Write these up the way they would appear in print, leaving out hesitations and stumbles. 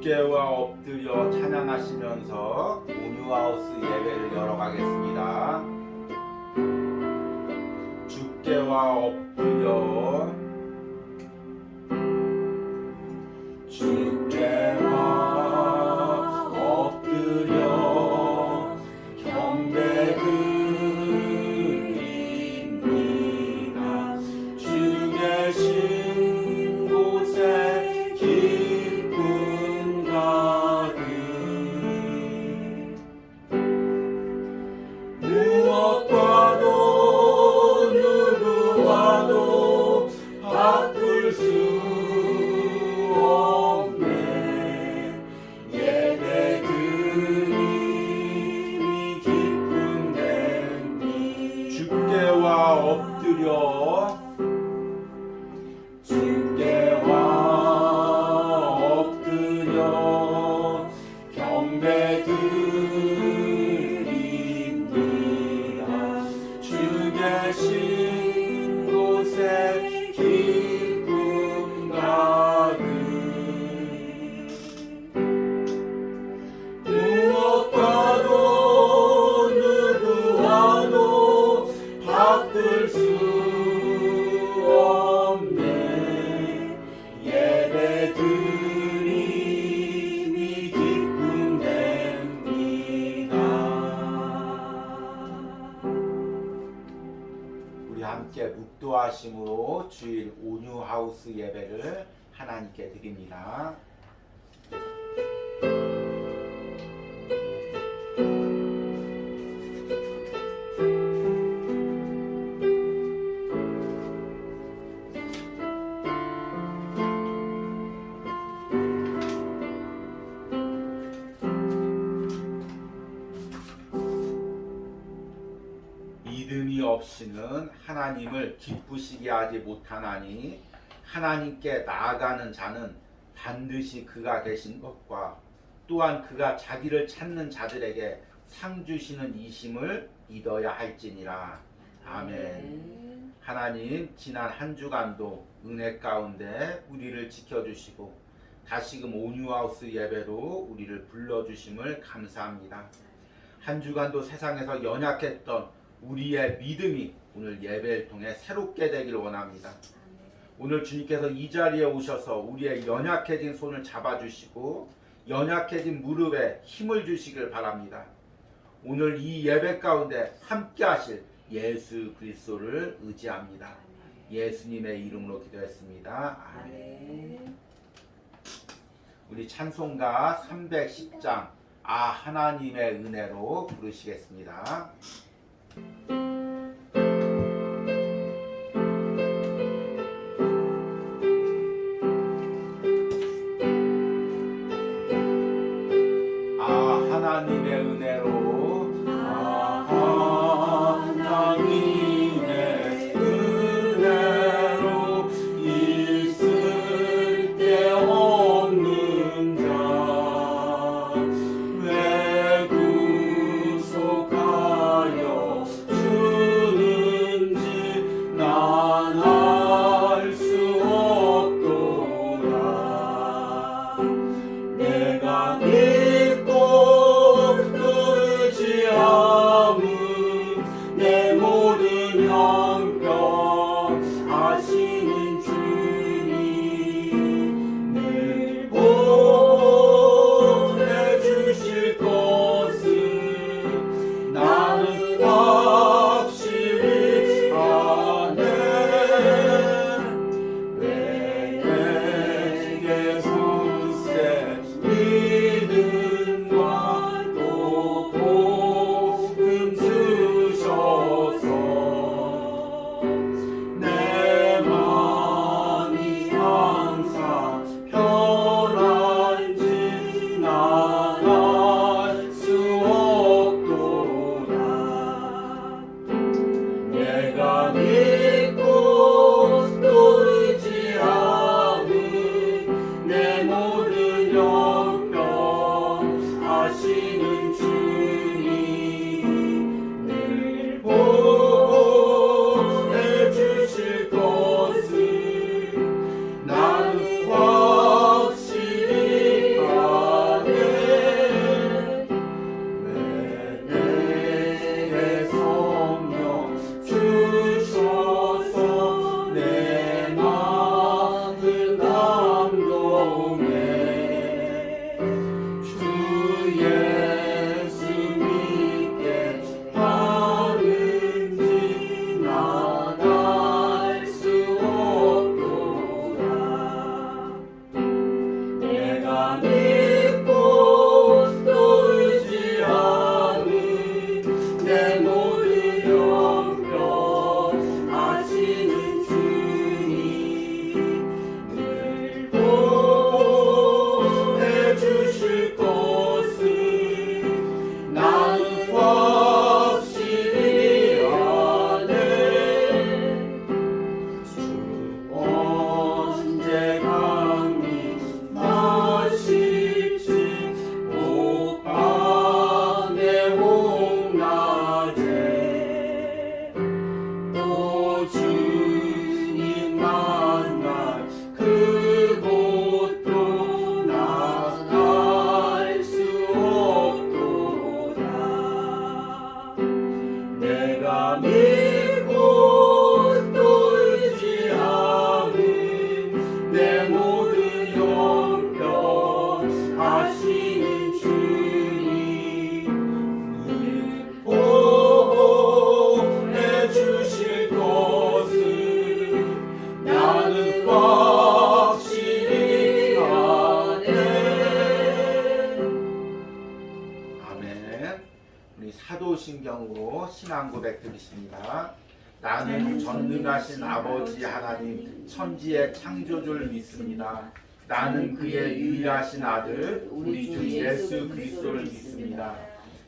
주께와 엎드려 찬양하시면서 온유하우스 예배를 열어가겠습니다. 주께와 엎드려 주께와 엎드려 경배드립니다. 주 계신 곳에 기쁨 가득 무엇과도 누구와도 바꿀 수 없네. 예배드림이 기쁨 됨이 주께와 엎드려 경배드립니다. 주 계신 곳에 기쁨 가득 무엇과도 누구와도 바꿀 수 없네. 예배드림이 기쁨 됩니다. 우리 함께 묵도하심으로 주일 온유하우스 예배를 하나님께 드립니다. 믿음이 없이는 하나님을 기쁘시게 하지 못하나니 하나님께 나아가는 자는 반드시 그가 계신 것과 또한 그가 자기를 찾는 자들에게 상 주시는 이심을 믿어야 할지니라. 아멘. 하나님, 지난 한 주간도 은혜 가운데 우리를 지켜주시고 다시금 온유하우스 예배로 우리를 불러주심을 감사합니다. 한 주간도 세상에서 연약했던 우리의 믿음이 오늘 예배를 통해 새롭게 되기를 원합니다. 오늘 주님께서 이 자리에 오셔서 우리의 연약해진 손을 잡아주시고 연약해진 무릎에 힘을 주시길 바랍니다. 오늘 이 예배 가운데 함께 하실 예수 그리스도를 의지합니다. 예수님의 이름으로 기도했습니다. 아멘. 우리 찬송가 310장 아 하나님의 은혜로 부르시겠습니다. 하나님의 은혜로 하나님의 은혜로 있을 데 없는 자 왜 구속하여 주 믿고 또 의지함은 내 모든 형편 아시는 주님 보호해 주실 것을 나는 확실히 아네. 아멘. 우리 사도신경으로 신앙 고백 드리십니다. 나는 전능하신 아버지 하나님 천지의 창조주를 믿습니다. 나는 그의 유일하신 아들 우리 주 예수 그리스도를 믿습니다.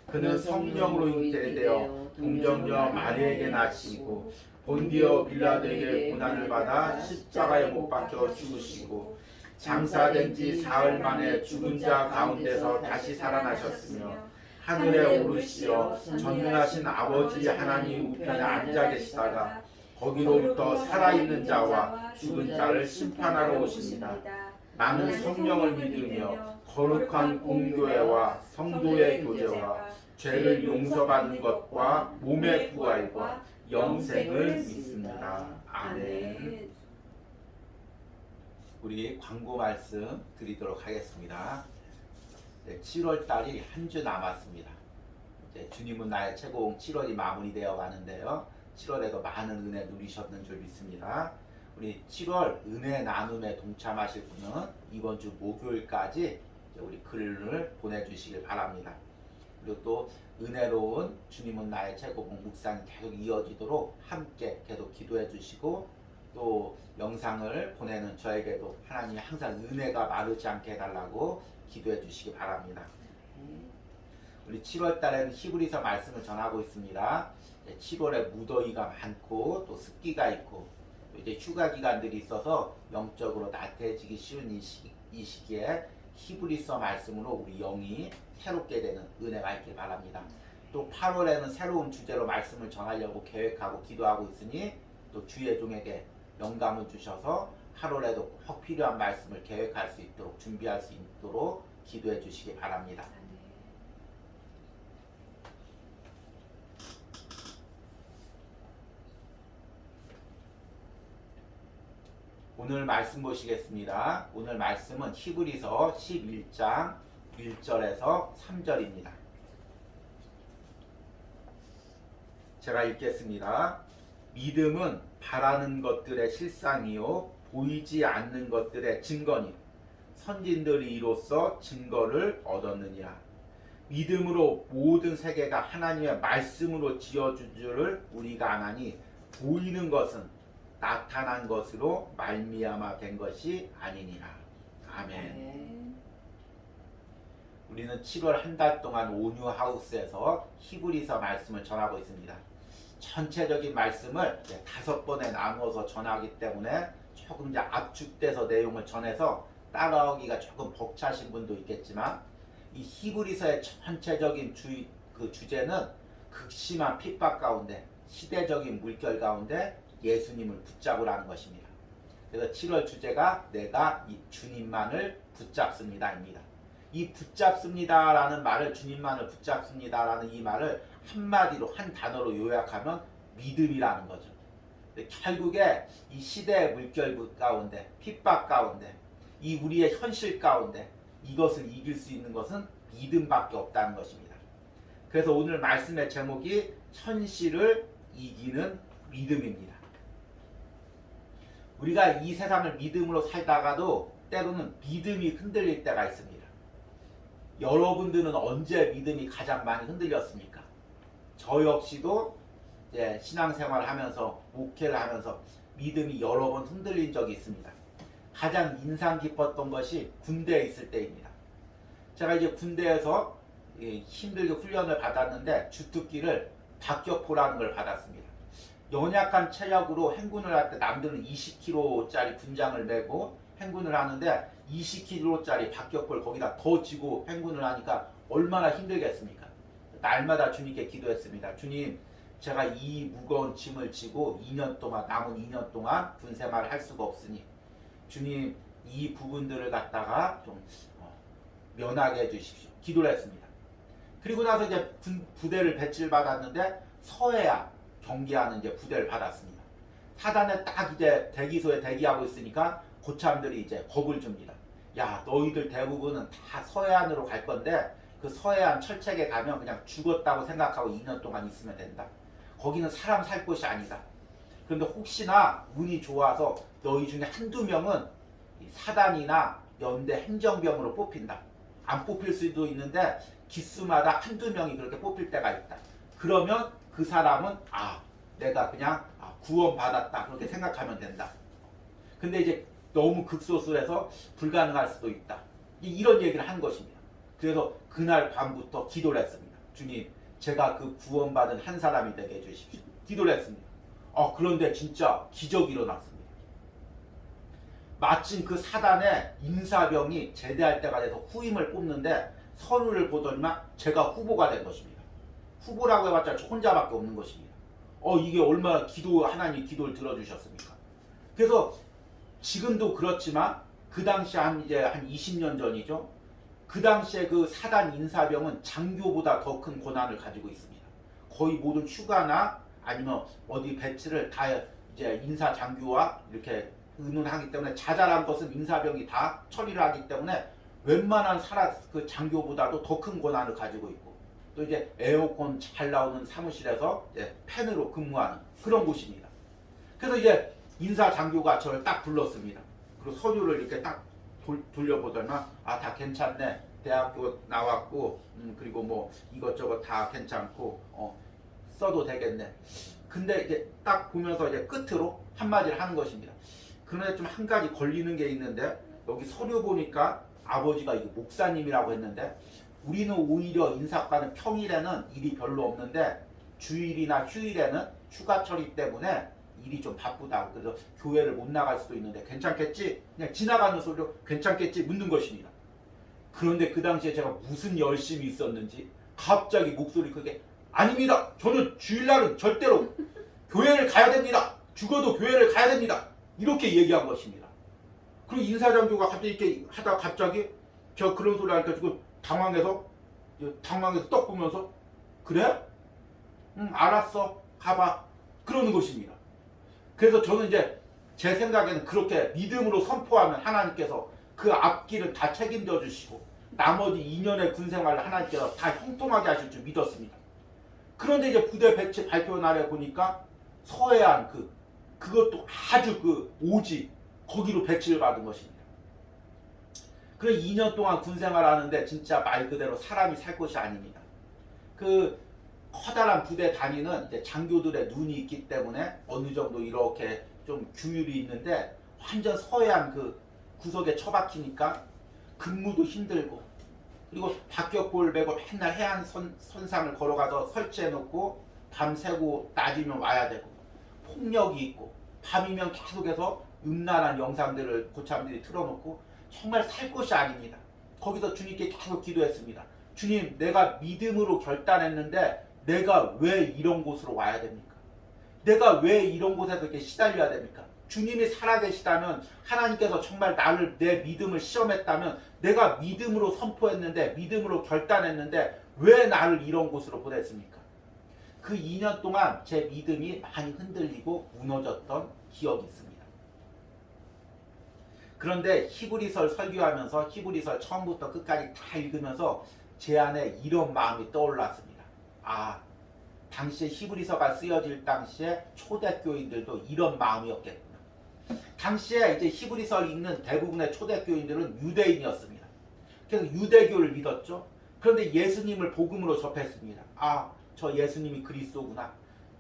그는 성령으로 잉태되어 동정녀 마리에게 낳으시고 본디오 빌라도에게 고난을 받아 십자가에 못 박혀 죽으시고 장사된 지 사흘 만에 죽은 자 가운데서 다시 살아나셨으며 하늘에 오르시어 전능하신 아버지 하나님 우편에 앉아 계시다가 거기로부터 살아있는 자와 죽은 자를 심판하러 오십니다. 나는 성령을 믿으며 거룩한 공교회와 성도의 교제와 죄를 용서받는 것과 몸의 부활과 영생을 믿습니다. 아멘. 우리 광고 말씀 드리도록 하겠습니다. 7월 달이 한 주 남았습니다. 이제 주님은 나의 최고봉 7월이 마무리되어 가는데요. 7월에도 많은 은혜 누리셨는 줄 믿습니다. 우리 7월 은혜 나눔에 동참하실 분은 이번 주 목요일까지 우리 글을 보내주시길 바랍니다. 그리고 또 은혜로운 주님은 나의 최고봉 묵상이 계속 이어지도록 함께 계속 기도해 주시고 또 영상을 보내는 저에게도 하나님이 항상 은혜가 마르지 않게 해달라고 기도해 주시기 바랍니다. 우리 7월 달에는 히브리서 말씀을 전하고 있습니다. 7월에 무더위가 많고 또 습기가 있고 이제 휴가 기간들이 있어서 영적으로 나태해지기 쉬운 이 시기에 히브리서 말씀으로 우리 영이 새롭게 되는 은혜가 있길 바랍니다. 또 8월에는 새로운 주제로 말씀을 전하려고 계획하고 기도하고 있으니 또 주의 종에게 영감을 주셔서 8월에도 꼭 필요한 말씀을 계획할 수 있도록 준비할 수 있도록 기도해 주시기 바랍니다. 오늘 말씀 보시겠습니다. 오늘 말씀은 히브리서 11장 1절에서 3절입니다. 제가 읽겠습니다. 믿음은 바라는 것들의 실상이요 보이지 않는 것들의 증거니 선진들이 이로써 증거를 얻었느니라. 믿음으로 모든 세계가 하나님의 말씀으로 지어준 줄을 우리가 아나니 보이는 것은 나타난 것으로 말미암아 된 것이 아니니라. 아멘. 우리는 7월 한 달 동안 온유 하우스에서 히브리서 말씀을 전하고 있습니다. 전체적인 말씀을 5번에 나누어서 전하기 때문에 조금 이제 압축돼서 내용을 전해서 따라오기가 조금 벅차신 분도 있겠지만 이 히브리서의 전체적인 주제는 극심한 핍박 가운데 시대적인 물결 가운데 예수님을 붙잡으라는 것입니다. 그래서 7월 주제가 내가 이 주님만을 붙잡습니다입니다. 이 붙잡습니다라는 말을 주님만을 붙잡습니다라는 이 말을 한마디로 한 단어로 요약하면 믿음이라는 거죠. 결국에 이 시대의 물결 가운데 핍박 가운데 이 우리의 현실 가운데 이것을 이길 수 있는 것은 믿음밖에 없다는 것입니다. 그래서 오늘 말씀의 제목이 현실을 이기는 믿음입니다. 우리가 이 세상을 믿음으로 살다가도 때로는 믿음이 흔들릴 때가 있습니다. 여러분들은 언제 믿음이 가장 많이 흔들렸습니까? 저 역시도 이제 신앙생활을 하면서 목회를 하면서 믿음이 여러 번 흔들린 적이 있습니다. 가장 인상 깊었던 것이 군대에 있을 때입니다. 제가 이제 군대에서 힘들게 훈련을 받았는데 주특기를 박격포라는 걸 받았습니다. 연약한 체력으로 행군을 할 때 남들은 20kg짜리 군장을 메고 행군을 하는데 20kg짜리 박격포를 거기다 더 쥐고 행군을 하니까 얼마나 힘들겠습니까? 날마다 주님께 기도했습니다. 주님, 제가 이 무거운 짐을 지고 2년 동안 남은 2년 동안 군생활을 할 수가 없으니 주님 이 부분들을 갖다가 좀 면하게 해주십시오. 기도를 했습니다. 그리고 나서 이제 부대를 배치를 받았는데 서해안 경계하는 이제 부대를 받았습니다. 사단에 딱 이제 대기소에 대기하고 있으니까 고참들이 이제 겁을 줍니다. 야, 너희들 대부분은 다 서해안으로 갈 건데 그 서해안 철책에 가면 그냥 죽었다고 생각하고 2년 동안 있으면 된다. 거기는 사람 살 곳이 아니다. 그런데 혹시나 운이 좋아서 너희 중에 한두 명은 사단이나 연대 행정병으로 뽑힌다. 안 뽑힐 수도 있는데 기수마다 한두 명이 그렇게 뽑힐 때가 있다. 그러면 그 사람은 내가 그냥 구원받았다 그렇게 생각하면 된다. 근데 이제 너무 극소수해서 불가능할 수도 있다. 이런 얘기를 한 것입니다. 그래서 그날 밤부터 기도를 했습니다. 주님, 제가 그 구원받은 한 사람이 되게 해주십시오. 기도를 했습니다. 그런데 진짜 기적이 일어났습니다. 마침 그 사단의 인사병이 제대할 때가 돼서 후임을 뽑는데 서류를 보더니만 제가 후보가 된 것입니다. 후보라고 해봤자 저 혼자밖에 없는 것입니다. 이게 얼마나 하나님 기도를 들어주셨습니까? 그래서 지금도 그렇지만 그 당시 한 20년 전이죠. 그 당시에 그 사단 인사병은 장교보다 더 큰 권한을 가지고 있습니다. 거의 모든 휴가나 아니면 어디 배치를 다 이제 인사 장교와 이렇게 의논하기 때문에 자잘한 것은 인사병이 다 처리를 하기 때문에 웬만한 그 장교보다도 더 큰 권한을 가지고 있고 또 이제 에어컨 잘 나오는 사무실에서 이제 팬으로 근무하는 그런 곳입니다. 그래서 이제 인사 장교가 저를 딱 불렀습니다. 그리고 서류를 이렇게 딱 돌려보더니만 다 괜찮네. 대학교 나왔고 그리고 뭐 이것저것 다 괜찮고 써도 되겠네. 근데 이제 딱 보면서 이제 끝으로 한마디를 하는 것입니다. 그런데 좀 한 가지 걸리는 게 있는데 여기 서류 보니까 아버지가 이거 목사님이라고 했는데 우리는 오히려 인사과는 평일에는 일이 별로 없는데 주일이나 휴일에는 휴가철이기 때문에 일이 좀 바쁘다. 그래서 교회를 못 나갈 수도 있는데 괜찮겠지? 그냥 지나가는 소리로 괜찮겠지? 묻는 것입니다. 그런데 그 당시에 제가 무슨 열심이 있었는지 갑자기 목소리 크게 아닙니다. 저는 주일날은 절대로 교회를 가야 됩니다. 죽어도 교회를 가야 됩니다. 이렇게 얘기한 것입니다. 그리고 인사장교가 갑자기 이렇게 하다가 갑자기 저 그런 소리 하니까 지금 당황해서 떡 보면서 그래? 응, 알았어. 가봐. 그러는 것입니다. 그래서 저는 이제 제 생각에는 그렇게 믿음으로 선포하면 하나님께서 그 앞길을 다 책임져 주시고 나머지 2년의 군생활을 하나님께서 다 형통하게 하실 줄 믿었습니다. 그런데 이제 부대 배치 발표 날에 보니까 서해안 그것도 아주 그 오지 거기로 배치를 받은 것입니다. 그래 2년 동안 군생활 하는데 진짜 말 그대로 사람이 살 곳이 아닙니다. 그 커다란 부대 단위는 이제 장교들의 눈이 있기 때문에 어느 정도 이렇게 좀 규율이 있는데 완전 서해안 그 구석에 처박히니까 근무도 힘들고 그리고 박격포를 메고 맨날 해안 선상을 걸어가서 설치해놓고 밤새고 낮이면 와야 되고 폭력이 있고 밤이면 계속해서 음란한 영상들을 고참들이 틀어놓고 정말 살 곳이 아닙니다. 거기서 주님께 계속 기도했습니다. 주님, 내가 믿음으로 결단했는데 내가 왜 이런 곳으로 와야 됩니까? 내가 왜 이런 곳에서 이렇게 시달려야 됩니까? 주님이 살아계시다면 하나님께서 정말 내 믿음을 시험했다면 내가 믿음으로 선포했는데 믿음으로 결단했는데 왜 나를 이런 곳으로 보냈습니까? 그 2년 동안 제 믿음이 많이 흔들리고 무너졌던 기억이 있습니다. 그런데 히브리서를 설교하면서 히브리서 처음부터 끝까지 다 읽으면서 제 안에 이런 마음이 떠올랐습니다. 당시에 히브리서가 쓰여질 당시에 초대교인들도 이런 마음이었겠구나. 당시에 이제 히브리서를 읽는 대부분의 초대교인들은 유대인이었습니다. 그래서 유대교를 믿었죠. 그런데 예수님을 복음으로 접했습니다. 저 예수님이 그리스도구나.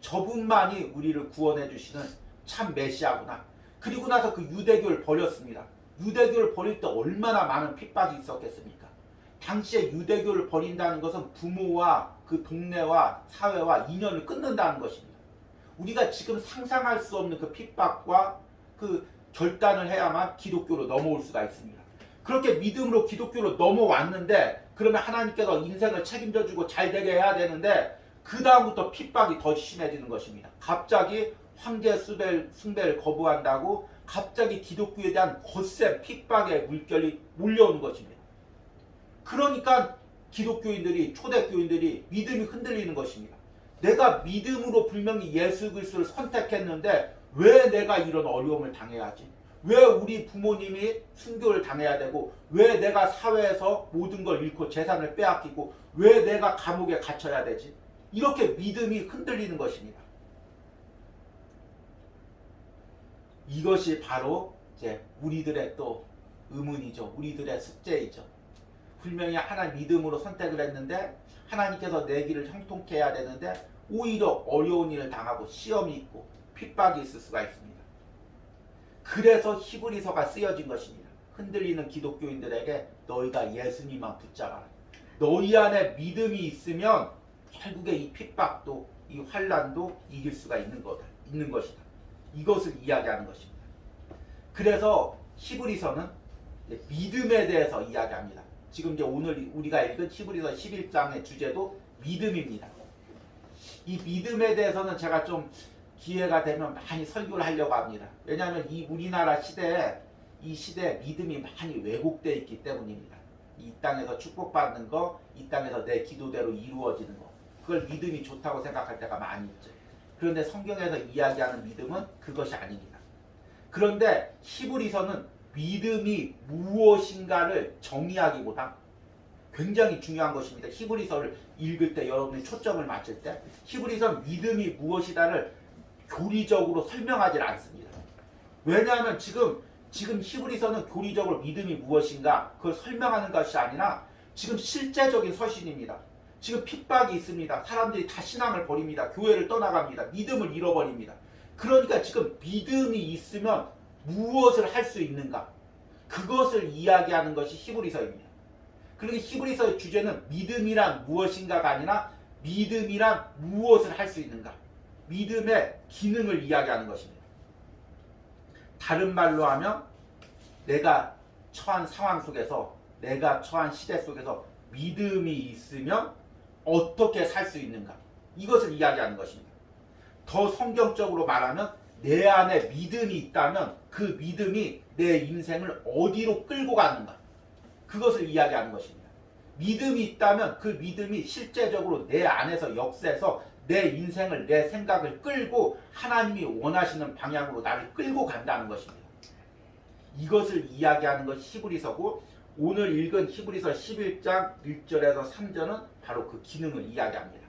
저분만이 우리를 구원해 주시는 참 메시아구나. 그리고 나서 그 유대교를 버렸습니다. 유대교를 버릴 때 얼마나 많은 핍박이 있었겠습니까? 당시에 유대교를 버린다는 것은 부모와 그 동네와 사회와 인연을 끊는다는 것입니다. 우리가 지금 상상할 수 없는 그 핍박과 그 결단을 해야만 기독교로 넘어올 수가 있습니다. 그렇게 믿음으로 기독교로 넘어왔는데 그러면 하나님께서 인생을 책임져주고 잘 되게 해야 되는데 그 다음부터 핍박이 더 심해지는 것입니다. 갑자기 황제 숭배를 거부한다고 갑자기 기독교에 대한 거센 핍박의 물결이 몰려오는 것입니다. 그러니까 기독교인들이 초대교인들이 믿음이 흔들리는 것입니다. 내가 믿음으로 분명히 예수 그리스도를 선택했는데 왜 내가 이런 어려움을 당해야 하지? 왜 우리 부모님이 순교를 당해야 되고, 왜 내가 사회에서 모든 걸 잃고 재산을 빼앗기고, 왜 내가 감옥에 갇혀야 되지? 이렇게 믿음이 흔들리는 것입니다. 이것이 바로 이제 우리들의 또 의문이죠. 우리들의 숙제이죠. 분명히 하나님 믿음으로 선택을 했는데 하나님께서 내 길을 형통케 해야 되는데 오히려 어려운 일을 당하고 시험이 있고 핍박이 있을 수가 있습니다. 그래서 히브리서가 쓰여진 것입니다. 흔들리는 기독교인들에게 너희가 예수님만 붙잡아라. 너희 안에 믿음이 있으면 결국에 이 핍박도 이 환난도 이길 수가 있는 것이다. 이것을 이야기하는 것입니다. 그래서 히브리서는 믿음에 대해서 이야기합니다. 지금 이제 오늘 우리가 읽은 히브리서 11장의 주제도 믿음입니다. 이 믿음에 대해서는 제가 좀 기회가 되면 많이 설교를 하려고 합니다. 왜냐하면 이 우리나라 시대에 이 시대에 믿음이 많이 왜곡되어 있기 때문입니다. 이 땅에서 축복받는 거, 이 땅에서 내 기도대로 이루어지는 거, 그걸 믿음이 좋다고 생각할 때가 많이 있죠. 그런데 성경에서 이야기하는 믿음은 그것이 아닙니다. 그런데 히브리서는 믿음이 무엇인가를 정의하기보다 굉장히 중요한 것입니다. 히브리서를 읽을 때 여러분이 초점을 맞출 때 히브리서는 믿음이 무엇이다를 교리적으로 설명하지 않습니다. 왜냐하면 지금 히브리서는 교리적으로 믿음이 무엇인가 그걸 설명하는 것이 아니라 지금 실제적인 서신입니다. 지금 핍박이 있습니다. 사람들이 다 신앙을 버립니다. 교회를 떠나갑니다. 믿음을 잃어버립니다. 그러니까 지금 믿음이 있으면 무엇을 할 수 있는가? 그것을 이야기하는 것이 히브리서입니다. 그러니까 히브리서의 주제는 믿음이란 무엇인가가 아니라 믿음이란 무엇을 할 수 있는가? 믿음의 기능을 이야기하는 것입니다. 다른 말로 하면 내가 처한 상황 속에서, 내가 처한 시대 속에서 믿음이 있으면 어떻게 살 수 있는가? 이것을 이야기하는 것입니다. 더 성경적으로 말하면 내 안에 믿음이 있다면 그 믿음이 내 인생을 어디로 끌고 가는가? 그것을 이야기하는 것입니다. 믿음이 있다면 그 믿음이 실제적으로 내 안에서 역사해서 내 인생을, 내 생각을 끌고 하나님이 원하시는 방향으로 나를 끌고 간다는 것입니다. 이것을 이야기하는 것이 히브리서고, 오늘 읽은 히브리서 11장 1절에서 3절은 바로 그 기능을 이야기합니다.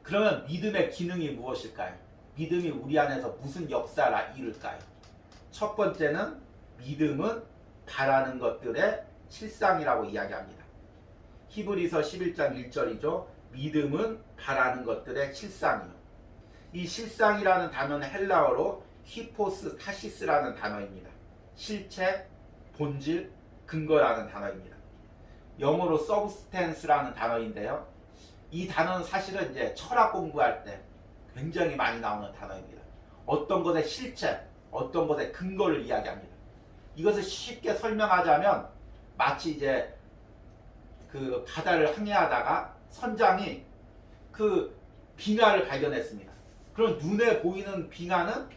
그러면 믿음의 기능이 무엇일까요? 믿음이 우리 안에서 무슨 역사를 이룰까요? 첫 번째는 믿음은 바라는 것들의 실상이라고 이야기합니다. 히브리서 11장 1절이죠. 믿음은 바라는 것들의 실상이요. 이 실상이라는 단어는 헬라어로 히포스 타시스라는 단어입니다. 실체, 본질, 근거라는 단어입니다. 영어로 substance라는 단어인데요. 이 단어는 사실은 이제 철학 공부할 때 굉장히 많이 나오는 단어입니다. 어떤 것의 실체, 어떤 것의 근거를 이야기합니다. 이것을 쉽게 설명하자면 마치 이제 그 바다를 항해하다가 선장이 그 빙하를 발견했습니다. 그럼 눈에 보이는 빙하는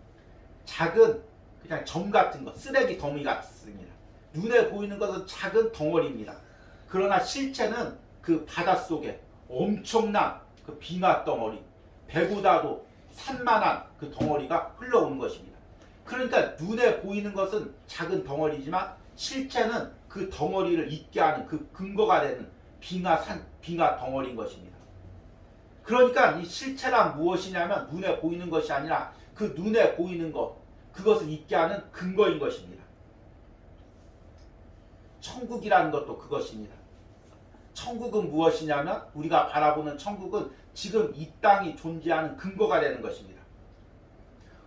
작은 그냥 점 같은 것, 쓰레기 더미 같습니다. 눈에 보이는 것은 작은 덩어리입니다. 그러나 실체는 그 바닷속에 엄청난 그 빙하 덩어리, 배보다도 산만한 그 덩어리가 흘러오는 것입니다. 그러니까 눈에 보이는 것은 작은 덩어리지만 실체는 그 덩어리를 있게 하는 그 근거가 되는 빙하 덩어리인 것입니다. 그러니까 이 실체란 무엇이냐면 눈에 보이는 것이 아니라 그 눈에 보이는 것, 그것을 있게 하는 근거인 것입니다. 천국이라는 것도 그것입니다. 천국은 무엇이냐면 우리가 바라보는 천국은 지금 이 땅이 존재하는 근거가 되는 것입니다.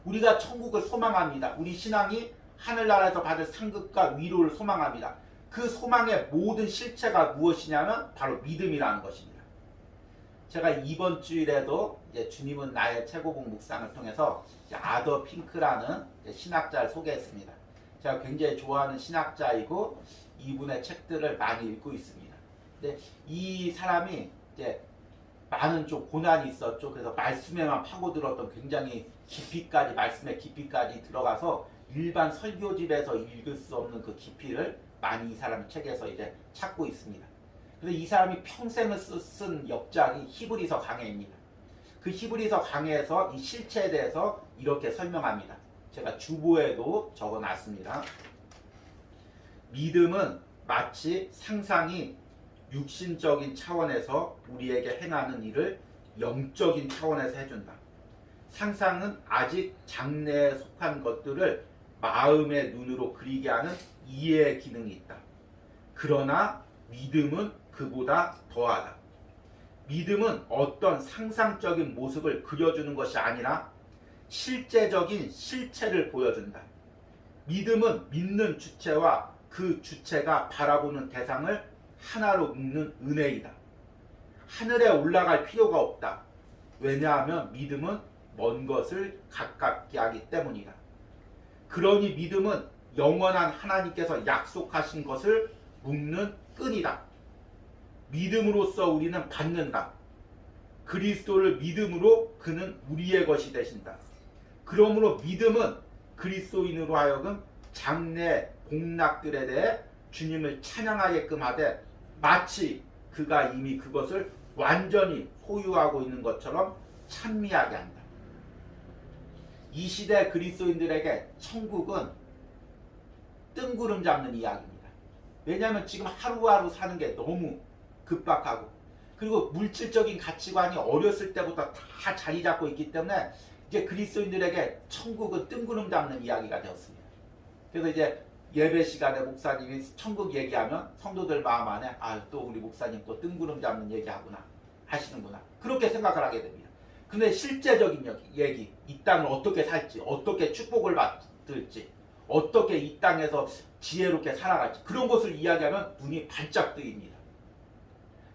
우리가 천국을 소망합니다. 우리 신앙이 하늘나라에서 받을 상급과 위로를 소망합니다. 그 소망의 모든 실체가 무엇이냐면 바로 믿음이라는 것입니다. 제가 이번 주일에도 이제 주님은 나의 최고봉 묵상을 통해서 아더 핑크라는 신학자를 소개했습니다. 제가 굉장히 좋아하는 신학자이고 이분의 책들을 많이 읽고 있습니다. 근데 이 사람이 이제 많은 좀 고난이 있었죠. 그래서 말씀에만 파고들었던 굉장히 깊이까지, 말씀의 깊이까지 들어가서 일반 설교집에서 읽을 수 없는 그 깊이를 많이 이 사람 책에서 이제 찾고 있습니다. 그래서 이 사람이 평생을 쓴 역작이 히브리서 강해입니다. 그 히브리서 강해에서 이 실체에 대해서 이렇게 설명합니다. 제가 주보에도 적어놨습니다. 믿음은 마치 상상이 육신적인 차원에서 우리에게 행하는 일을 영적인 차원에서 해준다. 상상은 아직 장래에 속한 것들을 마음의 눈으로 그리게 하는 이해의 기능이 있다. 그러나 믿음은 그보다 더하다. 믿음은 어떤 상상적인 모습을 그려주는 것이 아니라 실제적인 실체를 보여준다. 믿음은 믿는 주체와 그 주체가 바라보는 대상을 하나로 묶는 은혜이다. 하늘에 올라갈 필요가 없다. 왜냐하면 믿음은 먼 것을 가깝게 하기 때문이다. 그러니 믿음은 영원한 하나님께서 약속하신 것을 묶는 끈이다. 믿음으로써 우리는 받는다. 그리스도를 믿음으로 그는 우리의 것이 되신다. 그러므로 믿음은 그리스도인으로 하여금 장래 공락들에 대해 주님을 찬양하게끔 하되 마치 그가 이미 그것을 완전히 소유하고 있는 것처럼 찬미하게 한다. 이 시대 그리스도인들에게 천국은 뜬구름 잡는 이야기입니다. 왜냐하면 지금 하루하루 사는 게 너무 급박하고 그리고 물질적인 가치관이 어렸을 때부터 다 자리 잡고 있기 때문에 이제 그리스도인들에게 천국은 뜬구름 잡는 이야기가 되었습니다. 그래서 이제 예배 시간에 목사님이 천국 얘기하면 성도들 마음 안에 또 우리 목사님 또 뜬구름 잡는 얘기하구나 하시는구나 그렇게 생각을 하게 됩니다. 근데 실제적인 얘기, 이 땅을 어떻게 살지, 어떻게 축복을 받을지, 어떻게 이 땅에서 지혜롭게 살아갈지 그런 것을 이야기하면 눈이 반짝 뜨입니다.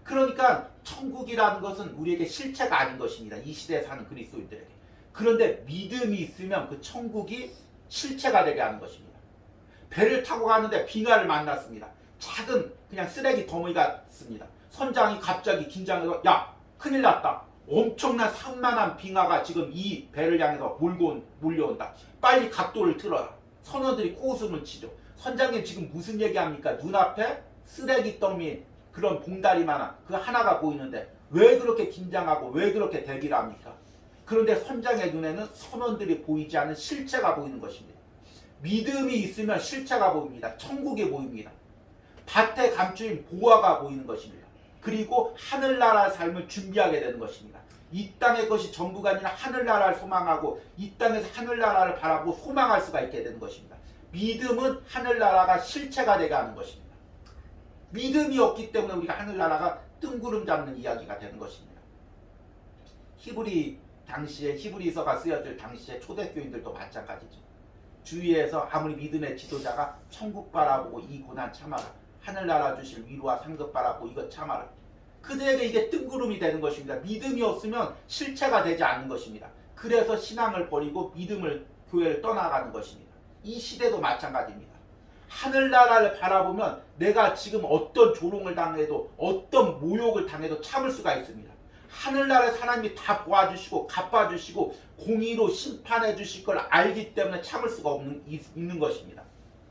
그러니까 천국이라는 것은 우리에게 실체가 아닌 것입니다. 이 시대에 사는 그리스도인들에게. 그런데 믿음이 있으면 그 천국이 실체가 되게 하는 것입니다. 배를 타고 가는데 빙하를 만났습니다. 작은 그냥 쓰레기 더미 같습니다. 선장이 갑자기 긴장해서 야 큰일 났다. 엄청난 산만한 빙하가 지금 이 배를 향해서 몰려온다. 빨리 각도를 틀어라. 선원들이 코웃음을 치죠. 선장님 지금 무슨 얘기합니까? 눈앞에 쓰레기 더미 그런 봉다리만한 그 하나가 보이는데 왜 그렇게 긴장하고 왜 그렇게 대기를 합니까? 그런데 선장의 눈에는 선원들이 보이지 않는 실체가 보이는 것입니다. 믿음이 있으면 실체가 보입니다. 천국이 보입니다. 밭에 감추인 보화가 보이는 것입니다. 그리고 하늘나라의 삶을 준비하게 되는 것입니다. 이 땅의 것이 전부가 아니라 하늘나라를 소망하고 이 땅에서 하늘나라를 바라보고 소망할 수가 있게 되는 것입니다. 믿음은 하늘나라가 실체가 되게 하는 것입니다. 믿음이 없기 때문에 우리가 하늘나라가 뜬구름 잡는 이야기가 되는 것입니다. 히브리서가 쓰여질 당시에 초대교인들도 마찬가지죠. 주위에서 아무리 믿음의 지도자가 천국 바라보고 이 고난 참아라. 하늘나라 주실 위로와 상급 바라보고 이것 참아라. 그들에게 이게 뜬구름이 되는 것입니다. 믿음이 없으면 실체가 되지 않는 것입니다. 그래서 신앙을 버리고 교회를 떠나가는 것입니다. 이 시대도 마찬가지입니다. 하늘나라를 바라보면 내가 지금 어떤 조롱을 당해도 어떤 모욕을 당해도 참을 수가 있습니다. 하늘나라의 하나님이 다 도와주시고 갚아주시고 공의로 심판해 주실 걸 알기 때문에 참을 수가 있는 것입니다.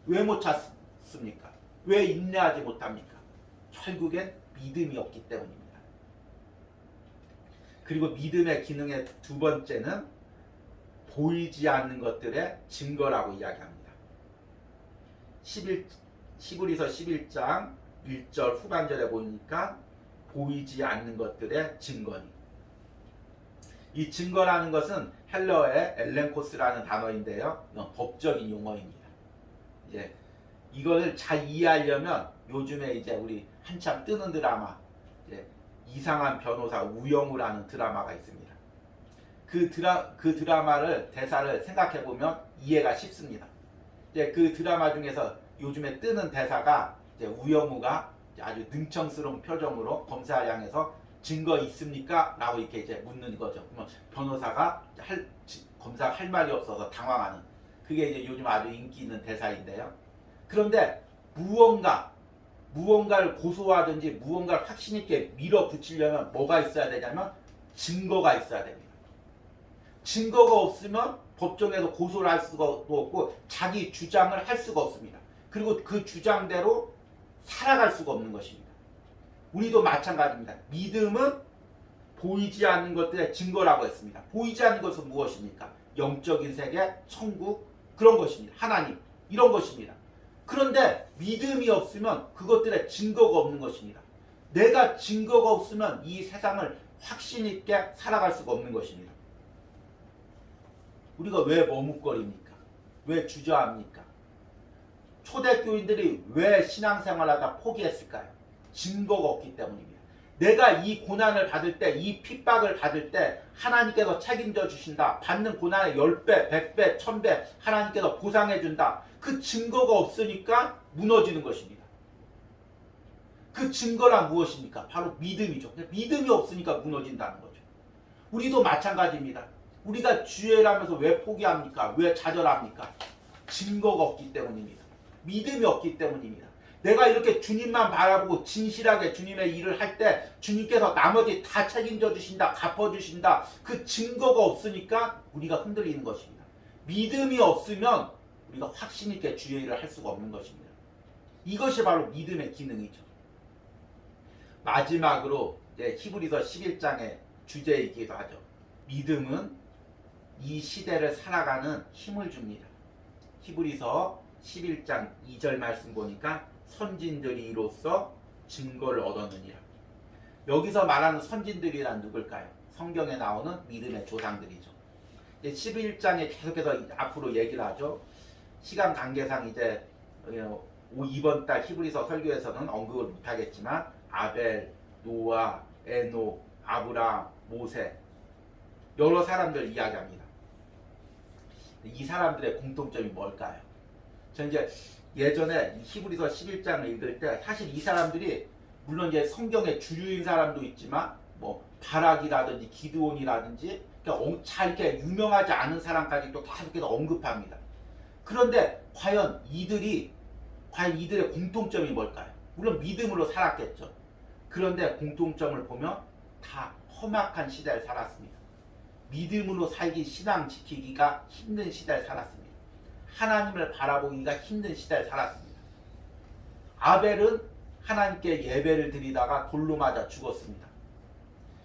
왜 못 참습니까? 왜 인내하지 못합니까? 결국엔 믿음이 없기 때문입니다. 그리고 믿음의 기능의 두 번째는 보이지 않는 것들의 증거라고 이야기합니다. 히브리서 11장 1절 후반절에 보니까 보이지 않는 것들의 증거니. 이 증거라는 것은 헬러의 엘렌코스라는 단어인데요. 이건 법적인 용어입니다. 이제 이거를 잘 이해하려면 요즘에 이제 우리 한참 뜨는 드라마 이상한 변호사 우영우라는 드라마가 있습니다. 그 드라마를 대사를 생각해 보면 이해가 쉽습니다. 이제 그 드라마 중에서 요즘에 뜨는 대사가 이제 우영우가 아주 능청스러운 표정으로 검사를 향해서 증거 있습니까? 라고 이렇게 이제 묻는 거죠. 그러면 변호사가 검사가 할 말이 없어서 당황하는 그게 이제 요즘 아주 인기 있는 대사인데요. 그런데 무언가를 고소하든지 무언가를 확신 있게 밀어붙이려면 뭐가 있어야 되냐면 증거가 있어야 됩니다. 증거가 없으면 법정에서 고소를 할 수가 없고 자기 주장을 할 수가 없습니다. 그리고 그 주장대로 살아갈 수가 없는 것입니다. 우리도 마찬가지입니다. 믿음은 보이지 않는 것들의 증거라고 했습니다. 보이지 않는 것은 무엇입니까? 영적인 세계, 천국, 그런 것입니다. 하나님, 이런 것입니다. 그런데 믿음이 없으면 그것들의 증거가 없는 것입니다. 내가 증거가 없으면 이 세상을 확신 있게 살아갈 수가 없는 것입니다. 우리가 왜 머뭇거립니까? 왜 주저합니까? 초대교인들이 왜 신앙생활하다 포기했을까요? 증거가 없기 때문입니다. 내가 이 고난을 받을 때, 이 핍박을 받을 때 하나님께서 책임져 주신다. 받는 고난의 10배, 100배, 1000배 하나님께서 보상해 준다. 그 증거가 없으니까 무너지는 것입니다. 그 증거란 무엇입니까? 바로 믿음이죠. 믿음이 없으니까 무너진다는 거죠. 우리도 마찬가지입니다. 우리가 주의라면서 왜 포기합니까? 왜 좌절합니까? 증거가 없기 때문입니다. 믿음이 없기 때문입니다. 내가 이렇게 주님만 바라보고 진실하게 주님의 일을 할 때 주님께서 나머지 다 책임져 주신다, 갚아주신다. 그 증거가 없으니까 우리가 흔들리는 것입니다. 믿음이 없으면 우리가 확신 있게 주의 일을 할 수가 없는 것입니다. 이것이 바로 믿음의 기능이죠. 마지막으로 히브리서 11장의 주제이기도 하죠. 믿음은 이 시대를 살아가는 힘을 줍니다. 히브리서 11장 2절 말씀 보니까 선진들이 이로써 증거를 얻었느니라. 여기서 말하는 선진들이란 누굴까요? 성경에 나오는 믿음의 조상들이죠. 11장에 계속해서 앞으로 얘기를 하죠. 시간 관계상 이제 이번 달 히브리서 설교에서는 언급을 못하겠지만 아벨, 노아, 에녹, 아브라함, 모세 여러 사람들 이야기합니다. 이 사람들의 공통점이 뭘까요? 저 이제 예전에 히브리서 11장을 읽을 때 사실 이 사람들이 물론 이제 성경의 주류인 사람도 있지만 뭐 바락이라든지 기드온이라든지 잘 이렇게 유명하지 않은 사람까지 또 계속해서 언급합니다. 그런데 과연 이들의 공통점이 뭘까요? 물론 믿음으로 살았겠죠. 그런데 공통점을 보면 다 험악한 시대를 살았습니다. 믿음으로 살기, 신앙 지키기가 힘든 시대를 살았습니다. 하나님을 바라보기가 힘든 시대를 살았습니다. 아벨은 하나님께 예배를 드리다가 돌로 맞아 죽었습니다.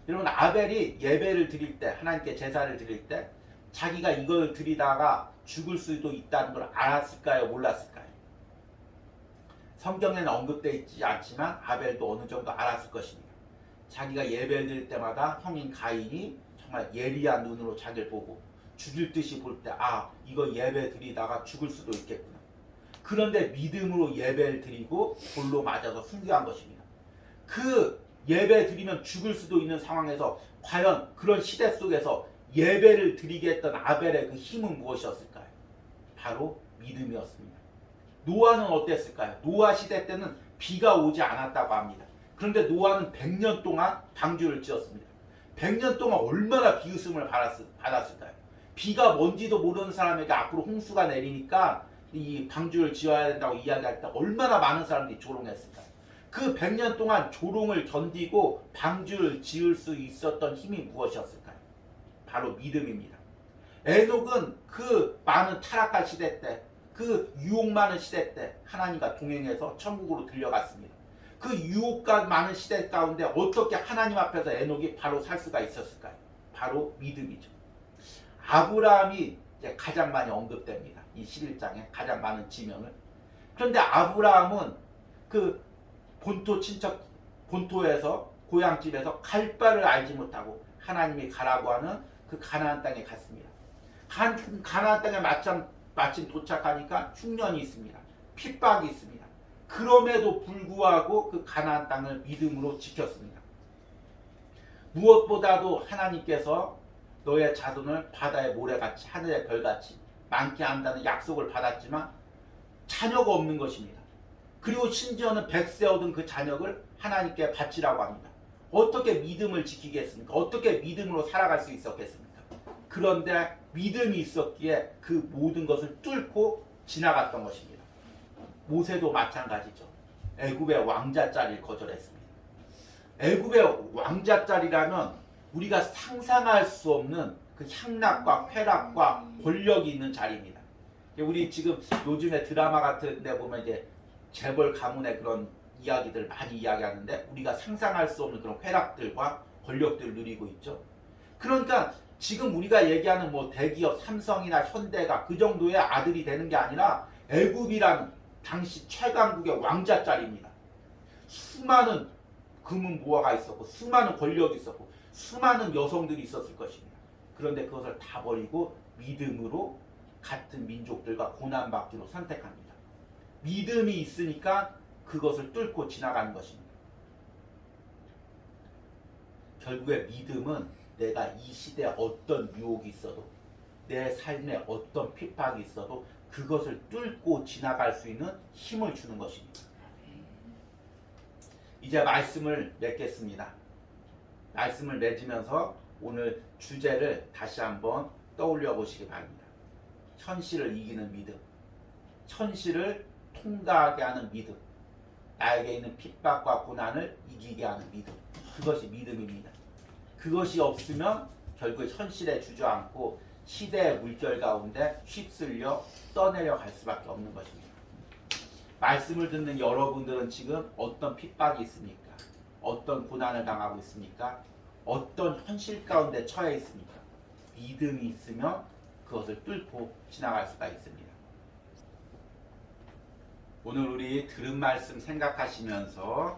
여러분, 아벨이 예배를 드릴 때, 하나님께 제사를 드릴 때 자기가 이걸 드리다가 죽을 수도 있다는 걸 알았을까요? 몰랐을까요? 성경에는 언급되어 있지 않지만 아벨도 어느 정도 알았을 것입니다. 자기가 예배를 드릴 때마다 형인 가인이 정말 예리한 눈으로 자기를 보고 죽일 듯이 볼 때 이거 예배 드리다가 죽을 수도 있겠구나. 그런데 믿음으로 예배를 드리고 돌로 맞아서 순교한 것입니다. 그 예배 드리면 죽을 수도 있는 상황에서 과연 그런 시대 속에서 예배를 드리게 했던 아벨의 그 힘은 무엇이었을까요? 바로 믿음이었습니다. 노아는 어땠을까요? 노아 시대 때는 비가 오지 않았다고 합니다. 그런데 노아는 100년 동안 방주를 지었습니다. 100년 동안 얼마나 비웃음을 받았을까요? 비가 뭔지도 모르는 사람에게 앞으로 홍수가 내리니까 이 방주를 지어야 된다고 이야기할 때 얼마나 많은 사람들이 조롱했을까요? 그 100년 동안 조롱을 견디고 방주를 지을 수 있었던 힘이 무엇이었을까요? 바로 믿음입니다. 에녹은 그 많은 타락한 시대 때, 그 유혹 많은 시대 때 하나님과 동행해서 천국으로 들려갔습니다. 그 유혹과 많은 시대 가운데 어떻게 하나님 앞에서 에녹이 바로 살 수가 있었을까요? 바로 믿음이죠. 아브라함이 이제 가장 많이 언급됩니다. 이 11장에 가장 많은 지명을. 그런데 아브라함은 그 본토에서 고향집에서 갈 바를 알지 못하고 하나님이 가라고 하는 그 가나안 땅에 갔습니다. 가나안 땅에 마침 도착하니까 흉년이 있습니다. 핍박이 있습니다. 그럼에도 불구하고 그 가나안 땅을 믿음으로 지켰습니다. 무엇보다도 하나님께서 너의 자손을 바다의 모래같이 하늘의 별같이 많게 한다는 약속을 받았지만 자녀가 없는 것입니다. 그리고 심지어는 100세 얻은 그 자녀를 하나님께 바치라고 합니다. 어떻게 믿음을 지키겠습니까? 어떻게 믿음으로 살아갈 수 있었겠습니까? 그런데 믿음이 있었기에 그 모든 것을 뚫고 지나갔던 것입니다. 모세도 마찬가지죠. 애굽의 왕자 자리를 거절했습니다. 애굽의 왕자 자리라면 우리가 상상할 수 없는 그 향락과 쾌락과 권력이 있는 자리입니다. 우리 지금 요즘에 드라마 같은 데 보면 이제 재벌 가문의 그런 이야기들 많이 이야기하는데 우리가 상상할 수 없는 그런 쾌락들과 권력들을 누리고 있죠. 그러니까 지금 우리가 얘기하는 뭐 대기업 삼성이나 현대가 그 정도의 아들이 되는 게 아니라 애굽이란 당시 최강국의 왕자짜리입니다. 수많은 금은 모아가 있었고 수많은 권력이 있었고 수많은 여성들이 있었을 것입니다. 그런데 그것을 다 버리고 믿음으로 같은 민족들과 고난받기로 선택합니다. 믿음이 있으니까 그것을 뚫고 지나가는 것입니다. 결국에 믿음은 내가 이 시대에 어떤 유혹이 있어도 내 삶에 어떤 핍박이 있어도 그것을 뚫고 지나갈 수 있는 힘을 주는 것입니다. 이제 말씀을 맺겠습니다. 말씀을 맺으면서 오늘 주제를 다시 한번 떠올려 보시기 바랍니다. 현실을 이기는 믿음, 현실을 통과하게 하는 믿음, 나에게 있는 핍박과 고난을 이기게 하는 믿음, 그것이 믿음입니다. 그것이 없으면 결국 현실에 주저앉고 시대의 물결 가운데 휩쓸려 떠내려 갈 수밖에 없는 것입니다. 말씀을 듣는 여러분들은 지금 어떤 핍박이 있습니까? 어떤 고난을 당하고 있습니까? 어떤 현실 가운데 처해 있습니까? 믿음이 있으면 그것을 뚫고 지나갈 수가 있습니다. 오늘 우리 들은 말씀 생각하시면서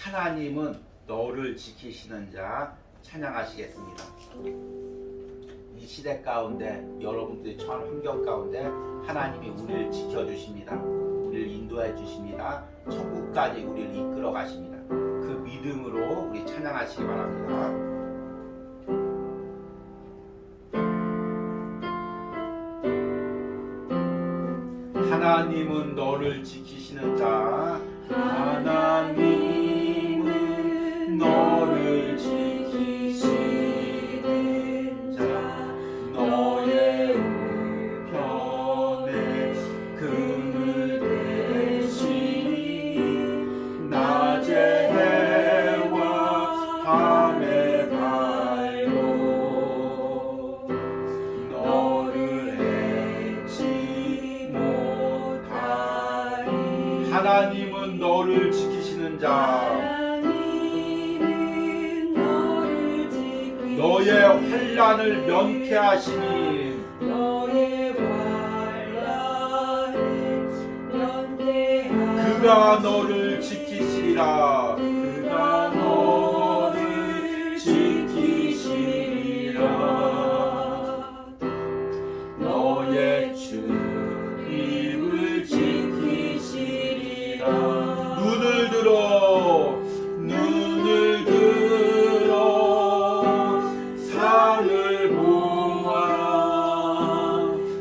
하나님은 너를 지키시는 자 찬양하시겠습니다. 이 시대 가운데 여러분들이 처한 환경 가운데 하나님이 우리를 지켜주십니다. 우리를 인도해 주십니다. 천국까지 우리를 이끌어 가십니다. 그 믿음으로 우리 찬양하시기 바랍니다. 하나님은 너를 지키시는 자, 하나님은 너를 지키시는 자, 너의 우편에 그늘 대시니 낮에 해와 밤에 달도 너를 해치 못하리. 하나님은 너를 지키시는 자, 너의 환난을 면케하시니 그가 너를 지키시리라. 그가 너를 지키시리라. 너의 출입을 지키시리라. 눈을 들어 산을 보아라.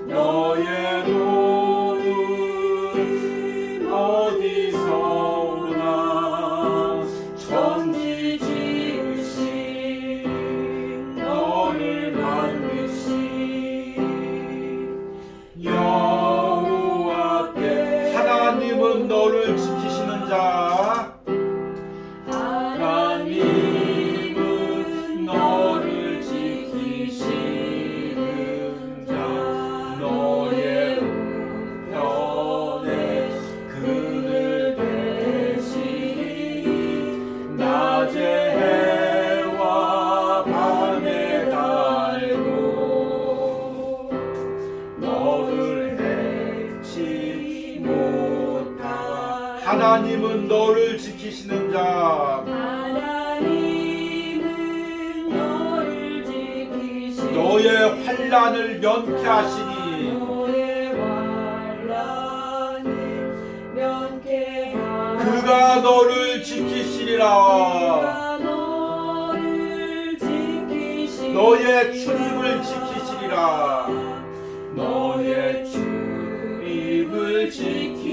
너의 도는 어디서 오나. 천지 지으신 너를 만드신 여호와께. 하나님은 너를 지키시는 자, 하나님은 너를 지키시는 자, 너의 우편에 그늘 대시니 낮에 해와 밤에 달도 너를 해치 못하리. 하나님은 너를 지키시는 자, 하나님은 너를 지키시니 너의 환난을 면케하시니 너의 환난을 면케하시니 그가 너를 지키시리라. 너를 지키시리라. 너의 출입을 지키시리라. 너의 출입을 지키시리라.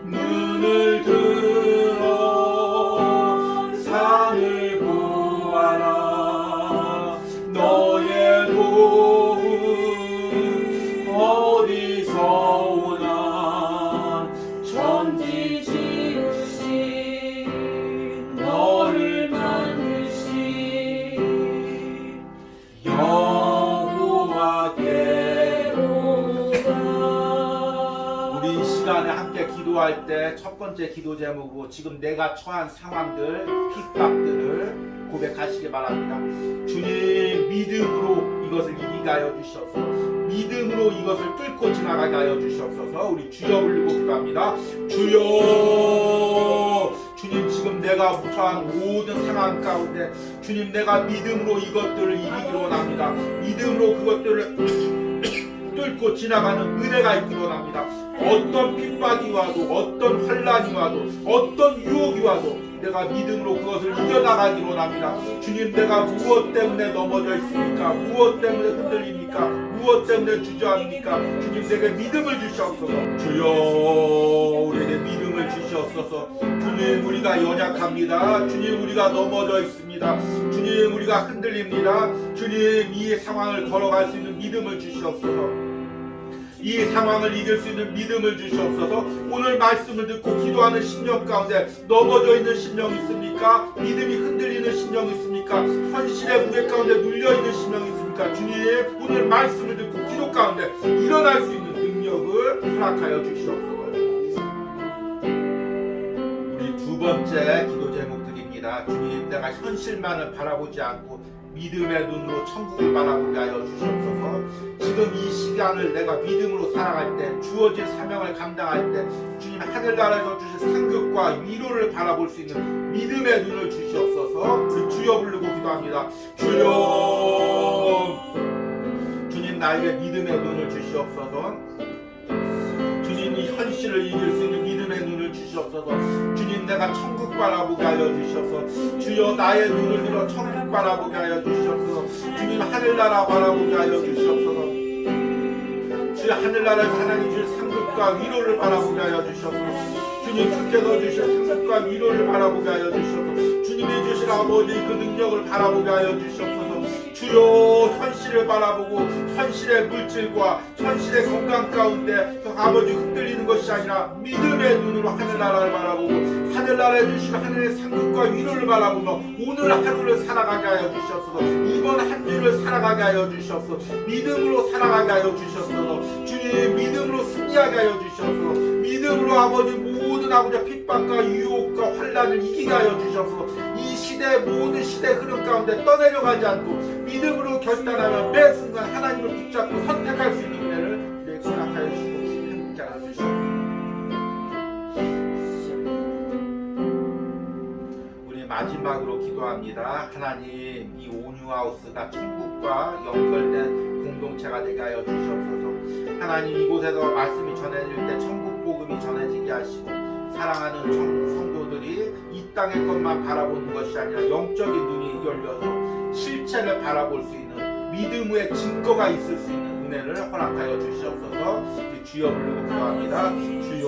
눈을 들어 산을 보아라. 너의 도움 어디서 오나. 천지 지으신 너를 만드신 여호와께로다. 우리 기도할 때 첫 번째 기도 제목으로 지금 내가 처한 상황들, 핍박들을 고백하시기 바랍니다. 주님, 믿음으로 이것을 이기게 하여 주시옵소서. 믿음으로 이것을 뚫고 지나가게 하여 주시옵소서. 우리 주여 부르고 기도합니다. 주여, 주님, 지금 내가 처한 모든 상황 가운데 주님, 내가 믿음으로 이것들을 이기기로 원합니다. 믿음으로 그것들을 뚫고 지나가는 은혜가 있기로 원합니다. 어떤 핍박이 와도, 어떤 환난이 와도, 어떤 유혹이 와도 내가 믿음으로 그것을 이겨나가기로 원합니다. 주님, 내가 무엇 때문에 넘어져 있습니까? 무엇 때문에 흔들립니까? 무엇 때문에 주저합니까? 주님, 내게 믿음을 주시옵소서. 주여, 우리에게 믿음을 주시옵소서. 주님, 우리가 연약합니다. 주님, 우리가 넘어져 있습니다. 주님, 우리가 흔들립니다. 주님, 이 상황을 걸어갈 수 있는 믿음을 주시옵소서. 이 상황을 이길 수 있는 믿음을 주시옵소서. 오늘 말씀을 듣고 기도하는 심령 가운데 넘어져 있는 심령 있습니까? 믿음이 흔들리는 심령 있습니까? 현실의 무게 가운데 눌려있는 심령 있습니까? 주님, 오늘 말씀을 듣고 기도 가운데 일어날 수 있는 능력을 허락하여 주시옵소서. 우리 두 번째 기도 제목 드립니다. 주님, 내가 현실만을 바라보지 않고 믿음의 눈으로 천국을 바라보게 하여 주시옵소서. 지금 이 시간을 내가 믿음으로 살아갈 때, 주어진 사명을 감당할 때 주님, 하늘나라에서 주신 상급과 위로를 바라볼 수 있는 믿음의 눈을 주시옵소서. 우리 주여 부르고 기도합니다. 주여, 주님, 나에게 믿음의 눈을 주시옵소서. 주님, 이 현실을 이길 수 있는 믿음의 눈을 주시옵소서. 주님, 내가 천국 바라보게 하여 주시옵소서. 주여, 나의 눈을 들어 천국 바라보게 하여 주시옵소서. 주님, 하늘나라 바라보게 하여 주시옵소서. 주여, 하늘나라에서 하나님 주신 상급과 위로를 바라보게 하여 주시옵소서. 주님, 주께서 주신 상급과 위로를 바라보게 하여 주시옵소서. 주님이 주신 아버지 그 능력을 바라보게 하여 주시옵소서. 주여, 현실을 바라보고 현실의 물질과 현실의 건강 가운데 아버지 흔들리는 것이 아니라 믿음의 눈으로 하늘나라를 바라보고 하늘나라에 주신 하늘의 상급과 위로를 바라보며 오늘 하루를 살아가게 하여 주시옵소서. 이번 한 주를 살아가게 하여 주시옵소서. 믿음으로 살아가게 하여 주시옵소서. 주님, 믿음으로 승리하게 하여 주시옵소서. 믿음으로 아버지 모든 아버지 핍박과 유혹과 환난을 이기게 하여 주시옵소서. 이 시대 모든 시대 흐름 가운데 떠내려가지 않고 믿음으로 결단하며 매 순간 하나님을 붙잡고 선택할 수 있는 은혜를 우리에게 허락하여 주시고 함께 하여 주시옵소서. 우리 마지막으로 기도합니다. 하나님, 이 온유하우스가 천국과 연결된 공동체가 되게 하여 주시옵소서. 하나님, 이곳에서 말씀이 전해질 때 천국 복음이 전해지게 하시고 사랑하는 성도들이 이 땅의 것만 바라보는 것이 아니라 영적인 눈이 열려서 실체를 바라볼 수 있는 믿음의 증거가 있을 수 있는 은혜를 허락하여 주시옵소서. 주여 부르고 기도합니다. 주여,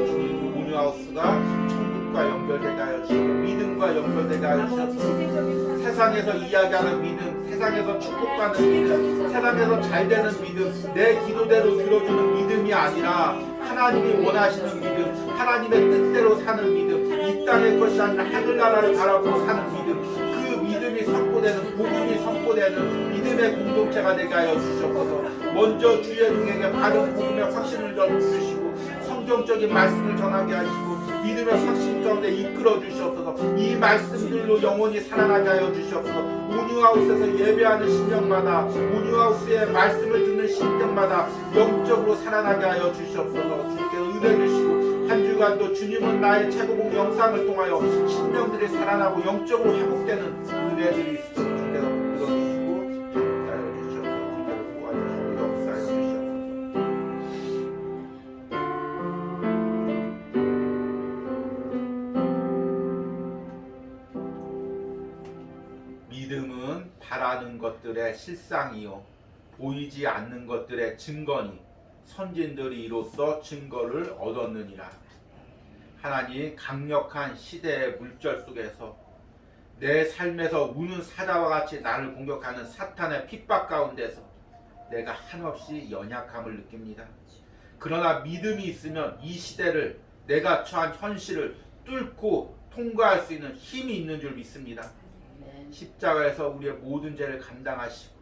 주님, 온유하우스가 천국과 연결되게 하여 주시고 믿음과 연결되게 하여 주시옵소서. 세상에서 이야기하는 믿음, 세상에서 축복받는 믿음, 세상에서 잘되는 믿음, 내 기도대로 들어주는 믿음이 아니라 하나님이 원하시는 믿음, 하나님의 뜻대로 사는 믿음, 이 땅의 것이 아니라 하늘나라를 바라보고 사는 믿음, 그 믿음이 선포되는, 복음이 선포되는 믿음의 공동체가 되게 하여 주시옵소서. 먼저 주의 종에게 바른 복음의 확신을 주시고 성경적인 말씀을 전하게 하시고 믿음의 확신 가운데 이끌어 주시옵소서. 이 말씀들로 영원히 살아나게 하여 주시옵소서. 온유하우스에서 예배하는 심령마다, 온유하우스의 말씀을 듣는 심령마다 영적으로 살아나게 하여 주시옵소서. 주께 은혜 주시고 한 주간도 주님은 나의 최고봉 영상을 통하여 심령들이 살아나고 영적으로 회복되는 은혜들이 있도록 주께서 불러주시고 역사하여 주시옵소서. 주께서 도와주시고 역사하여 주시옵소서. 믿음은 바라는 것들의 실상이요 보이지 않는 것들의 증거니 선진들이 이로써 증거를 얻었느니라. 하나님, 강력한 시대의 물결 속에서 내 삶에서 우는 사자와 같이 나를 공격하는 사탄의 핍박 가운데서 내가 한없이 연약함을 느낍니다. 그러나 믿음이 있으면 이 시대를, 내가 처한 현실을 뚫고 통과할 수 있는 힘이 있는 줄 믿습니다. 십자가에서 우리의 모든 죄를 감당하시고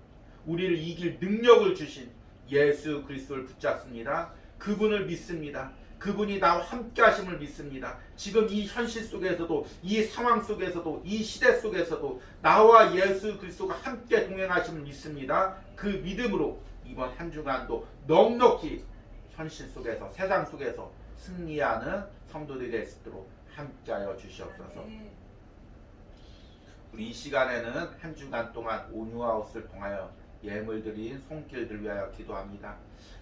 우리를 이길 능력을 주신 예수 그리스도를 붙잡습니다. 그분을 믿습니다. 그분이 나와 함께 하심을 믿습니다. 지금 이 현실 속에서도, 이 상황 속에서도, 이 시대 속에서도 나와 예수 그리스도가 함께 동행하심을 믿습니다. 그 믿음으로 이번 한 주간도 넉넉히 현실 속에서, 세상 속에서 승리하는 성도들이 될 수 있도록 함께하여 주시옵소서. 우리 이 시간에는 한 주간 동안 온유하우스를 통하여 예물 드린 손길들 위하여 기도합니다.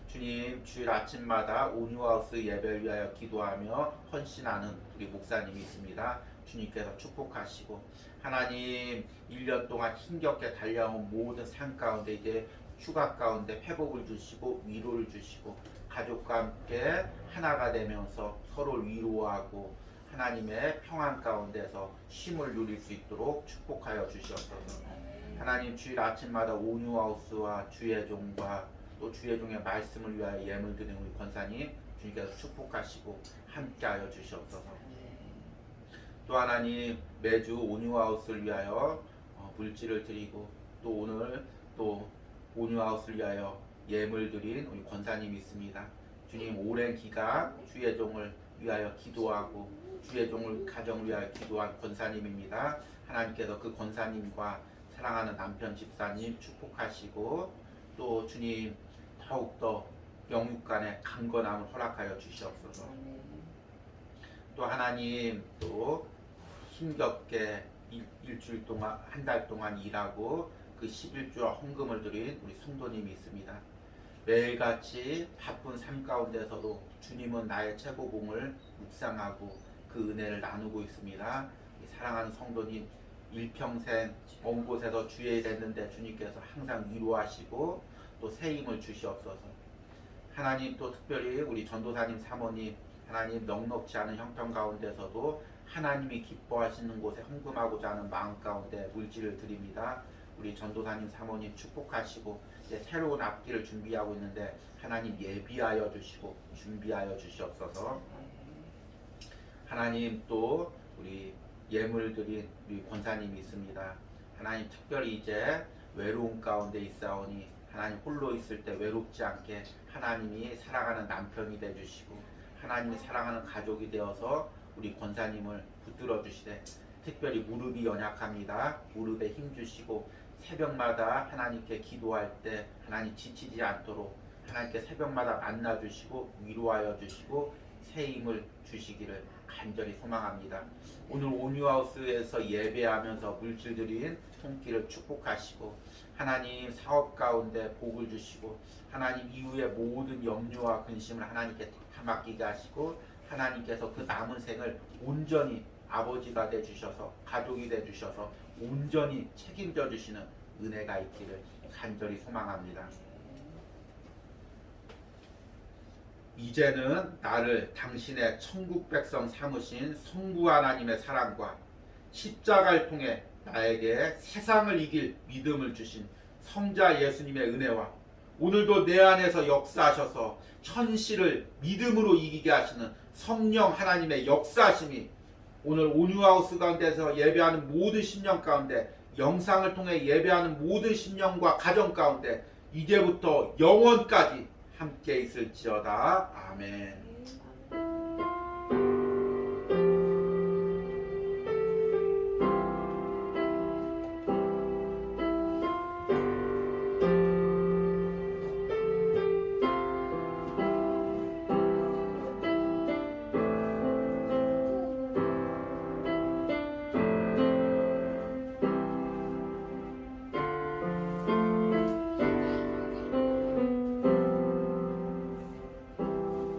주님, 주일 아침마다 온유하우스 예배를 위하여 기도하며 헌신하는 우리 목사님이 있습니다. 주님께서 축복하시고, 하나님 1년 동안 힘겹게 달려온 모든 삶 가운데 이제 휴가 가운데 회복을 주시고 위로를 주시고, 가족과 함께 하나가 되면서 서로를 위로하고 하나님의 평안 가운데서 쉼을 누릴 수 있도록 축복하여 주시옵소서. 하나님, 주일 아침마다 온유하우스와 주의 종과 또 주의 종의 말씀을 위하여 예물 드리는 우리 권사님, 주님께서 축복하시고 함께하여 주시옵소서. 또 하나님, 매주 온유하우스를 위하여 물질을 드리고, 또 오늘 또 온유하우스를 위하여 예물 드린 우리 권사님이 있습니다. 주님, 오랜 기간 주의 종을 위하여 기도하고 주의 종을 가정을 위하여 기도한 권사님입니다. 하나님께서 그 권사님과 사랑하는 남편 집사님 축복하시고, 또 주님 더욱더 영육간의 강건함을 허락하여 주시옵소서. 또 하나님, 또 힘겹게 일주일 동안, 한 달 동안 일하고 그 11주와 헌금을 드린 우리 성도님이 있습니다. 매일같이 바쁜 삶 가운데서도 주님은 나의 최고봉을 묵상하고 그 은혜를 나누고 있습니다. 사랑하는 성도님, 일평생 먼 곳에서 주의 됐는데 주님께서 항상 위로하시고 또 새 힘을 주시옵소서. 하나님, 또 특별히 우리 전도사님 사모님, 하나님 넉넉지 않은 형편 가운데서도 하나님이 기뻐하시는 곳에 헌금하고자 하는 마음 가운데 물질을 드립니다. 우리 전도사님 사모님 축복하시고, 이제 새로운 앞길을 준비하고 있는데 하나님 예비하여 주시고 준비하여 주시옵소서. 하나님, 또 우리 예물 드린 우리 권사님이 있습니다. 하나님, 특별히 이제 외로움 가운데 있사오니 하나님 홀로 있을 때 외롭지 않게 하나님이 사랑하는 남편이 되주시고 하나님이 사랑하는 가족이 되어서 우리 권사님을 붙들어 주시되, 특별히 무릎이 연약합니다. 무릎에 힘 주시고 새벽마다 하나님께 기도할 때 하나님 지치지 않도록 하나님께 새벽마다 만나 주시고 위로하여 주시고 새 힘을 주시기를 간절히 소망합니다. 오늘 온유하우스에서 예배하면서 물질 드린 손길을 축복하시고, 하나님 사업 가운데 복을 주시고, 하나님 이후의 모든 염려와 근심을 하나님께 다 맡기게 하시고, 하나님께서 그 남은 생을 온전히 아버지가 되주셔서 가족이 되주셔서 온전히 책임져 주시는 은혜가 있기를 간절히 소망합니다. 이제는 나를 당신의 천국 백성 삼으신 성부 하나님의 사랑과 십자가를 통해 나에게 세상을 이길 믿음을 주신 성자 예수님의 은혜와 오늘도 내 안에서 역사하셔서 현실을 믿음으로 이기게 하시는 성령 하나님의 역사하심이 오늘 온유하우스 가운데서 예배하는 모든 심령 가운데, 영상을 통해 예배하는 모든 심령과 가정 가운데 이제부터 영원까지 함께 있을지어다. 아멘.